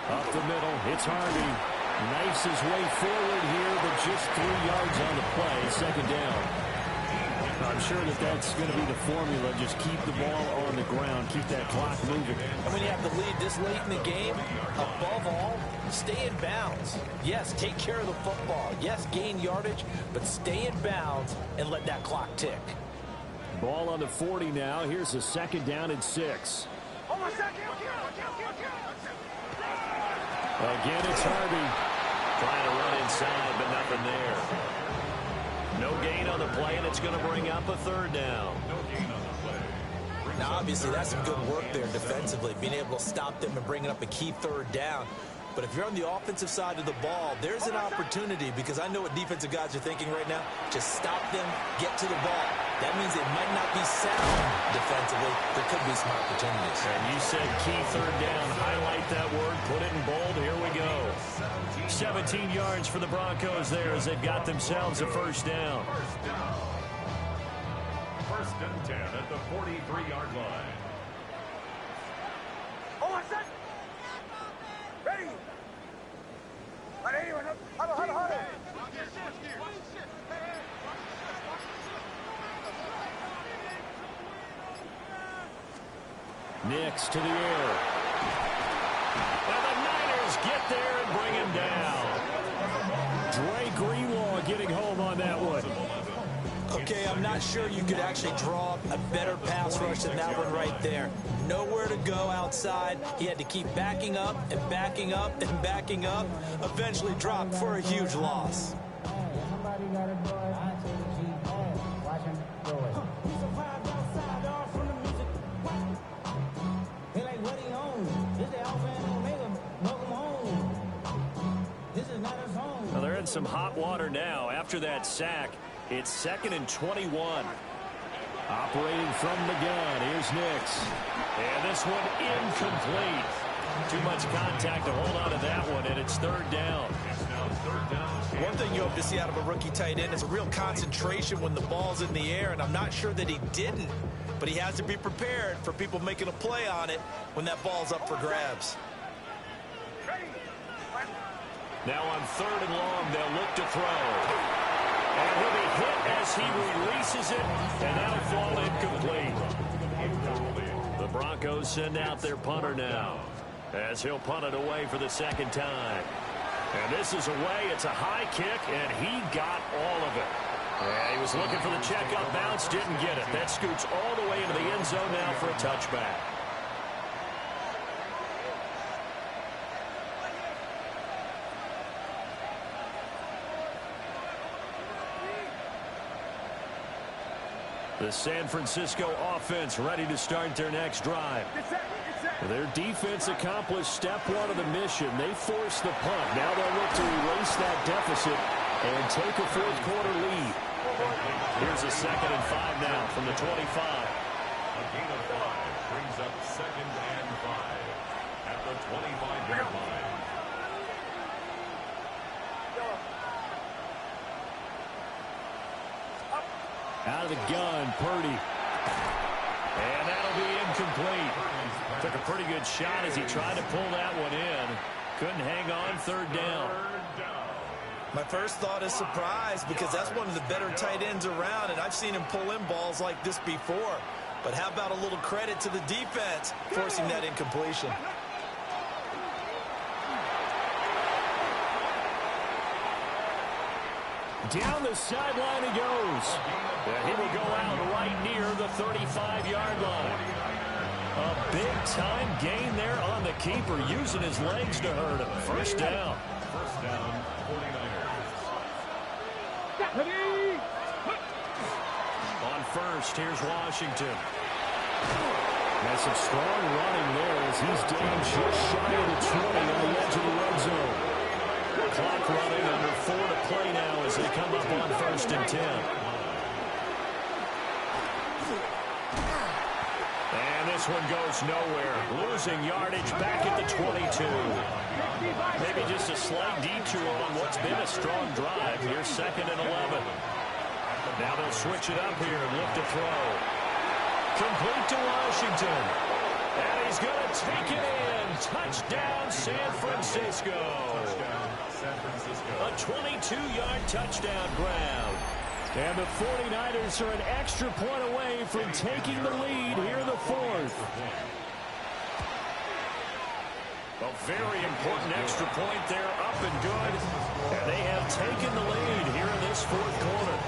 Up the middle, it's Harvey. Knifes his way forward here, but just 3 yards on the play, 2nd down. I'm sure that that's going to be the formula. Just keep the ball on the ground, keep that clock moving. And when you have the lead this late in the game, above all, stay in bounds. Yes, take care of the football. Yes, gain yardage, but stay in bounds and let that clock tick. Ball on the 40 now. Here's a 2nd down and 6. Again, it's Harvey. Trying to run inside, but nothing there. No gain on the play, and it's going to bring up a 3rd down. No gain on the play. Now, obviously, that's some good work there defensively, being able to stop them and bringing up a key 3rd down. But if you're on the offensive side of the ball, there's an opportunity, because I know what defensive guys are thinking right now. Just stop them, get to the ball. That means it might not be sound defensively. There could be some opportunities. And you said key third down. Highlight that word. Put it in bold. Here we go. 17 yards for the Broncos there as they've got themselves a first down. First and 10 at the 43-yard line. Oh, what's that? Ready? Huddle. Nix to the air. And the Niners get there and bring him down. Dre Greenlaw getting home on that one. Okay, I'm not sure you could actually draw a better pass rush than that one right there. Nowhere to go outside. He had to keep backing up and backing up and backing up. Eventually dropped for a huge loss. Somebody got to throw it. I take the G. Watch him throw it. He's a vibe outside, dog, from the music. They like, what he on? This is Alpha and Omega. Welcome home. This is not his home. Well, they're in some hot water now after that sack. It's 2nd and 21. Operating from the gun, here's Nix. And this one incomplete. Too much contact to hold on to that one, and it's third down. One thing you hope to see out of a rookie tight end is a real concentration when the ball's in the air, and I'm not sure that he didn't, but he has to be prepared for people making a play on it when that ball's up for grabs. Now on 3rd and long, they'll look to throw. And he'll be hit as he releases it, and that'll fall incomplete. The Broncos send out their punter now, as he'll punt it away for the second time. And this is away. It's a high kick, and he got all of it. Yeah, he was looking for the check-up bounce, didn't get it. That scoots all the way into the end zone now for a touchback. The San Francisco offense ready to start their next drive. Their defense accomplished step one of the mission. They forced the punt. Now they'll look to erase that deficit and take a fourth quarter lead. Here's a 2nd and 5 now from the 25. A gain of 5 brings up 2nd and 5 at the 25-yard line. Out of the gun, Purdy. And that'll be incomplete. Took a pretty good shot as he tried to pull that one in. Couldn't hang on, third down. My first thought is surprise, because that's one of the better tight ends around, and I've seen him pull in balls like this before. But how about a little credit to the defense forcing that incompletion? Down the sideline he goes. And he will go out right near the 35-yard line. A big-time gain there on the keeper, using his legs to hurt him. First down. First down, 49ers. On first, here's Washington. Has some strong running there as he's down just shy of the 20 on the edge of the red zone. Clock running, under 4 to play now as they come up on 1st and 10. And this one goes nowhere. Losing yardage back at the 22. Maybe just a slight detour on what's been a strong drive. Here's 2nd and 11. Now they'll switch it up here and look to throw. Complete to Washington. And he's going to take it in. Touchdown, San Francisco. A 22-yard touchdown grab. And the 49ers are an extra point away from taking the lead here in the 4th. A very important extra point there, up and good. And they have taken the lead here in this 4th quarter.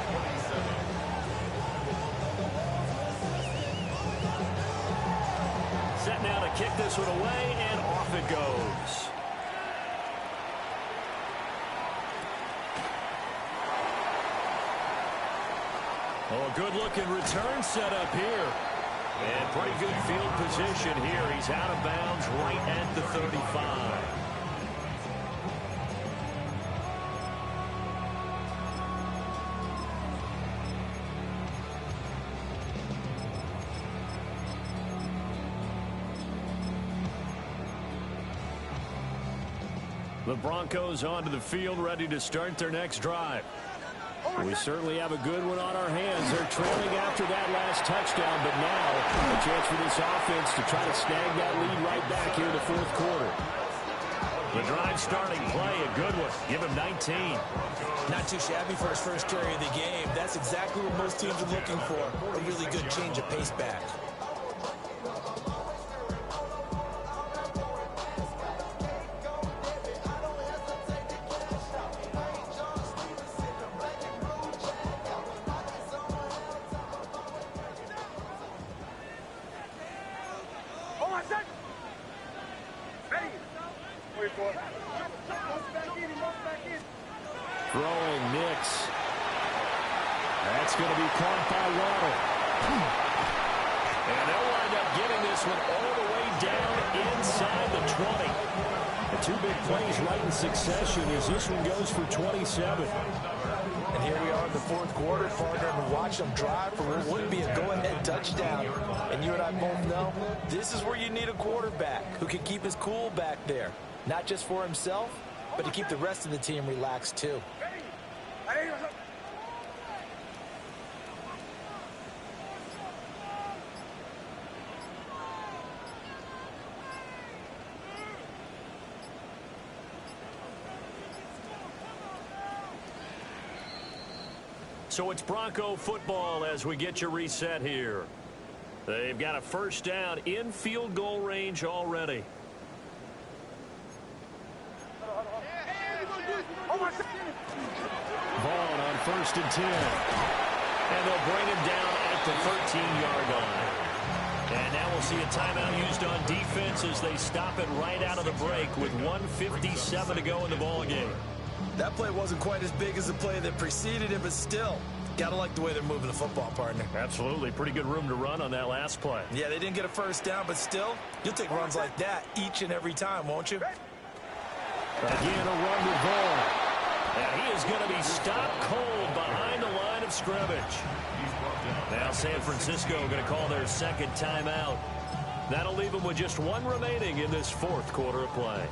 Set now to kick this one away, and off it goes. Oh, a good-looking return set up here. And pretty good field position here. He's out of bounds right at the 35. The Broncos onto the field, ready to start their next drive. We certainly have a good one on our hands. They're trailing after that last touchdown, but now a chance for this offense to try to snag that lead right back here in the fourth quarter. The drive starting play, a good one. Give him 19. Not too shabby for his first carry of the game. That's exactly what most teams are looking for. A really good change of pace back. Throwing Nix. That's going to be caught by Waddle. And they'll wind up getting this one all the way down inside the 20. The two big plays right in succession as this one goes for 27. And here we are in the fourth quarter, partner, and watch them drive for what would be a go-ahead touchdown. And you and I both know this is where you need a quarterback who can keep his cool back there. Not just for himself, but to keep the rest of the team relaxed too. So it's Bronco football as we get you reset here. They've got a first down in field goal range already. Vaughn on 1st and 10. And they'll bring him down at the 13-yard line. And now we'll see a timeout used on defense as they stop it right out of the break with 1:57 to go in the ballgame. That play wasn't quite as big as the play that preceded it, but still, gotta like the way they're moving the football, partner. Absolutely. Pretty good room to run on that last play. Yeah, they didn't get a first down, but still, you'll take runs like that each and every time, won't you? Again, a run to Vaughn. And he is going to be stopped cold behind the line of scrimmage. Now San Francisco going to call their second timeout. That'll leave them with just one remaining in this fourth quarter of play.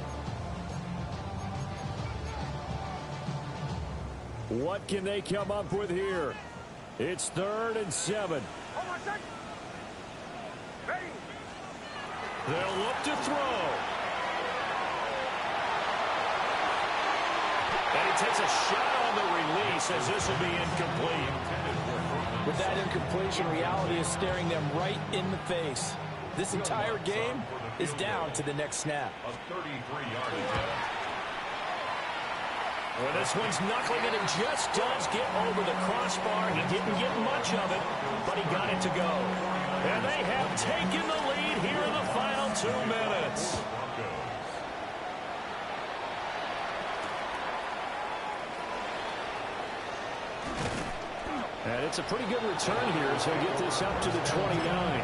What can they come up with here? It's 3rd and 7. They'll look to throw. And he takes a shot on the release as this will be incomplete. With that incompletion, reality is staring them right in the face. This entire game is down to the next snap. A 33-yard attempt. Well, this one's knuckling it and just does get over the crossbar. He didn't get much of it, but he got it to go. And they have taken the lead here in the final 2 minutes. And it's a pretty good return here as they get this up to the 29.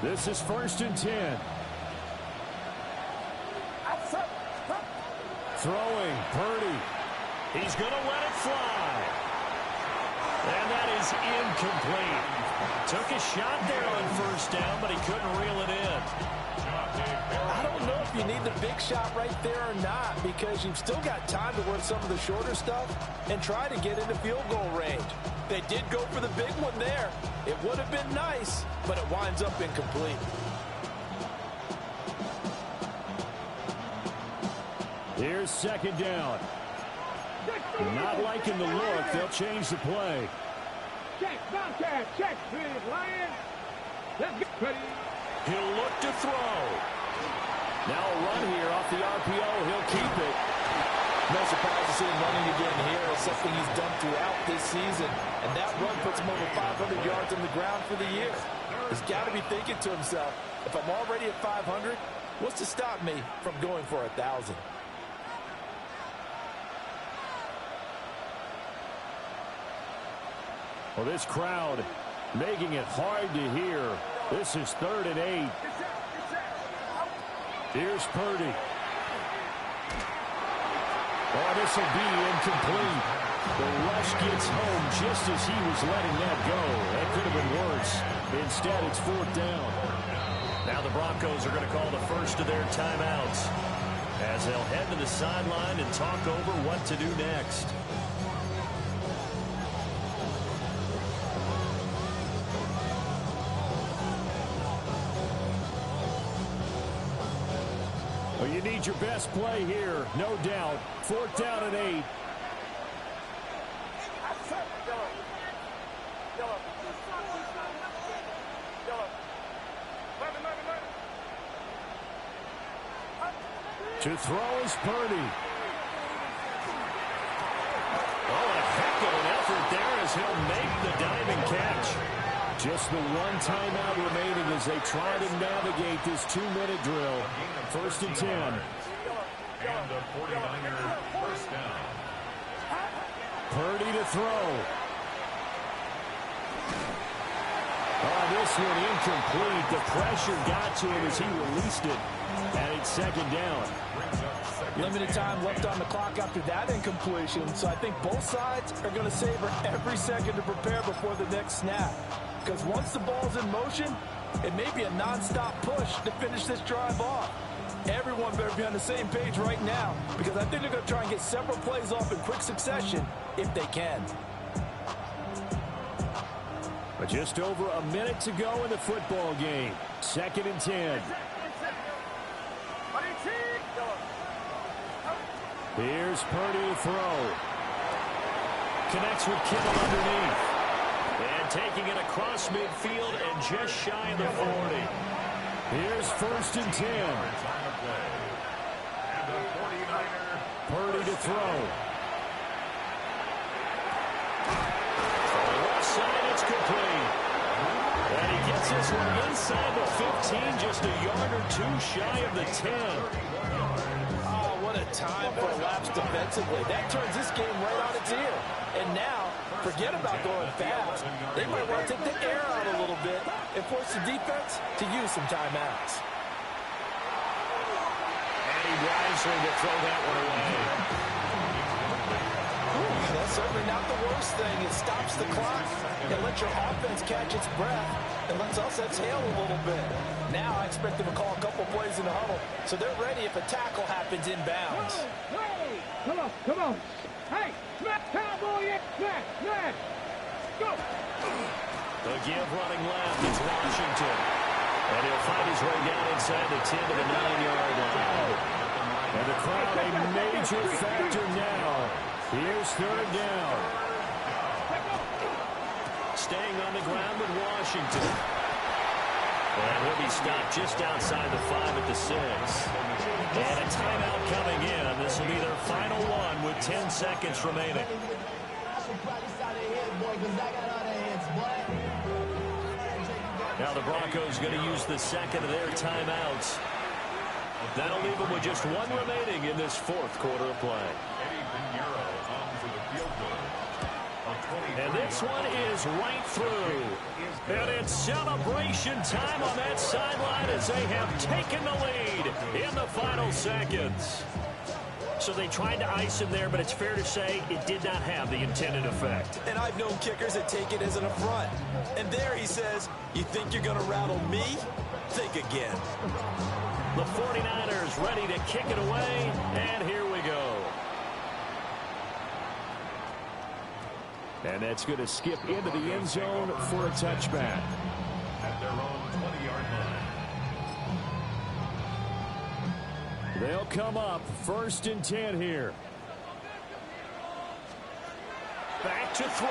This is 1st and 10. Throwing, Purdy. He's going to let it fly. And that is incomplete. Took a shot there on 1st down, but he couldn't reel it in. I don't know if you need the big shot right there or not, because you've still got time to work some of the shorter stuff and try to get into field goal range. They did go for the big one there. It would have been nice, but it winds up incomplete. Here's 2nd down. Not liking the look. They'll change the play. Check, Bobcat, check, please, Lion. Let's get ready. He'll look to throw. Now a run here off the RPO. He'll keep it. No surprise to see him running again here. It's something he's done throughout this season. And that run puts him over 500 yards on the ground for the year. He's got to be thinking to himself, if I'm already at 500, what's to stop me from going for 1,000? Well, this crowd making it hard to hear. This is 3rd and 8. Here's Purdy. Oh, this will be incomplete. The rush gets home just as he was letting that go. That could have been worse. Instead, it's 4th down. Now the Broncos are going to call the first of their timeouts as they'll head to the sideline and talk over what to do next. Well, you need your best play here, no doubt. 4th down and 8. To throw is Purdy. Oh, a heck of an effort there as he'll make the diving catch. Just the one timeout remaining as they try to navigate this 2-minute drill. 1st and 10. And the 49ers first down. Purdy to throw. Oh, this one incomplete. The pressure got to him as he released it. And it's 2nd down. Limited time left on the clock after that incompletion, so I think both sides are going to savor every second to prepare before the next snap. Because once the ball's in motion, it may be a non-stop push to finish this drive off. Everyone better be on the same page right now, because I think they're going to try and get several plays off in quick succession if they can. But just over a minute to go in the football game. 2nd and 10. Here's Purdy to throw. Connects with Kittle underneath. And taking it across midfield and just shy of the 40. Here's 1st and 10. Purdy to throw. On the left side, it's complete. And he gets this one inside the 15, just a yard or two shy of the 10. What a time for a lapse defensively. That turns this game right on its ear. And now, forget about going fast. They might want to take the air out a little bit and force the defense to use some timeouts. And he wisely to throw that one away. That's certainly not the worst thing. It stops the clock and lets your offense catch its breath and lets us exhale a little bit. Now I expect them to call a couple plays in the huddle, so they're ready if a tackle happens inbounds. Hey, come on, come on. Hey, smack, cowboy, smack, smack. Go. The give running left is Washington. And he'll find his way down inside the 10 to the 9-yard line. And the crowd a major factor now. Here's 3rd down. Staying on the ground with Washington. And he'll be stopped just outside the 5 at the 6. And a timeout coming in. This will be their final one with 10 seconds remaining. Now the Broncos going to use the second of their timeouts. That'll leave them with just one remaining in this 4th quarter of play. And this one is right through. And it's celebration time on that sideline as they have taken the lead in the final seconds. So they tried to ice him there, but it's fair to say it did not have the intended effect. And I've known kickers that take it as an affront. And there he says, you think you're going to rattle me? Think again. The 49ers ready to kick it away, and here we go. And that's going to skip into the end zone for a touchback. At their own 20-yard line. They'll come up 1st and 10 here. Back to throw.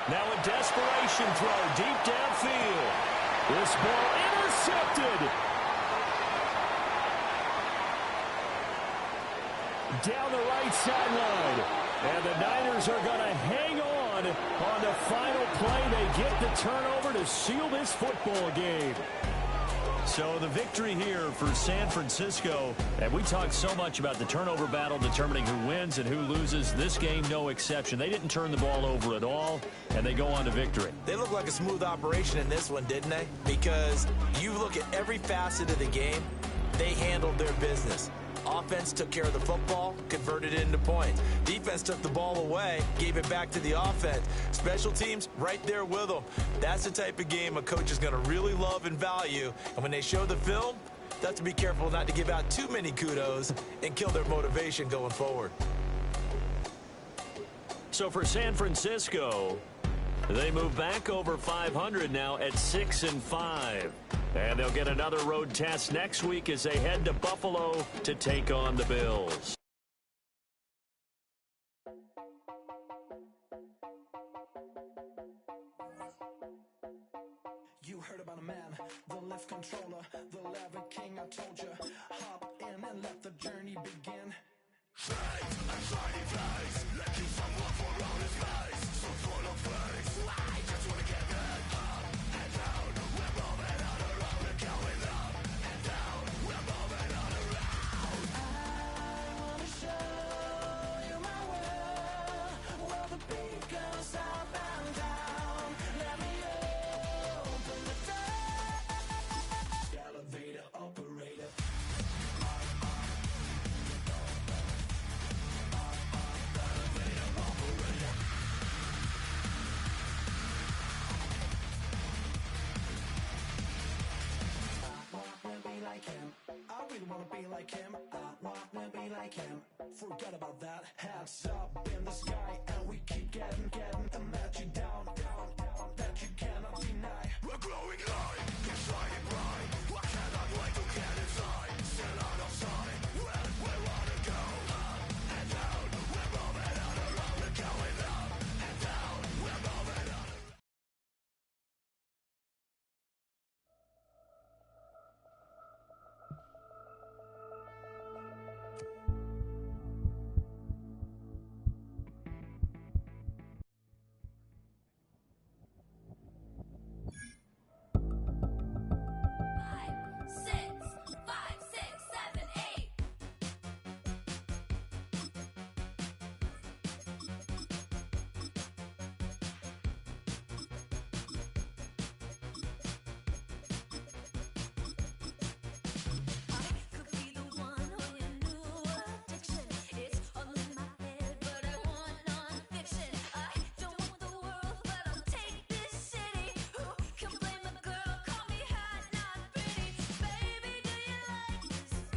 Now a desperation throw deep downfield. This ball intercepted. Down the right sideline. And the Niners are going to hang on the final play. They get the turnover to seal this football game. So the victory here for San Francisco, and we talked so much about the turnover battle determining who wins and who loses. This game, no exception. They didn't turn the ball over at all, and they go on to victory. They look like a smooth operation in this one, didn't they? Because you look at every facet of the game, they handled their business. Offense took care of the football, converted it into points. Defense took the ball away, gave it back to the offense. Special teams, right there with them. That's the type of game a coach is going to really love and value. And when they show the film, they have to be careful not to give out too many kudos and kill their motivation going forward. So for San Francisco, they move back over 500 now at 6-5. And they'll get another road test next week as they head to Buffalo to take on the Bills. You heard about a man, the lift controller, the lever king, I told you. Hop in and let the journey begin. I really wanna be like him. I wanna be like him. Forget about that. Hands up in the sky and we keep getting and let you down.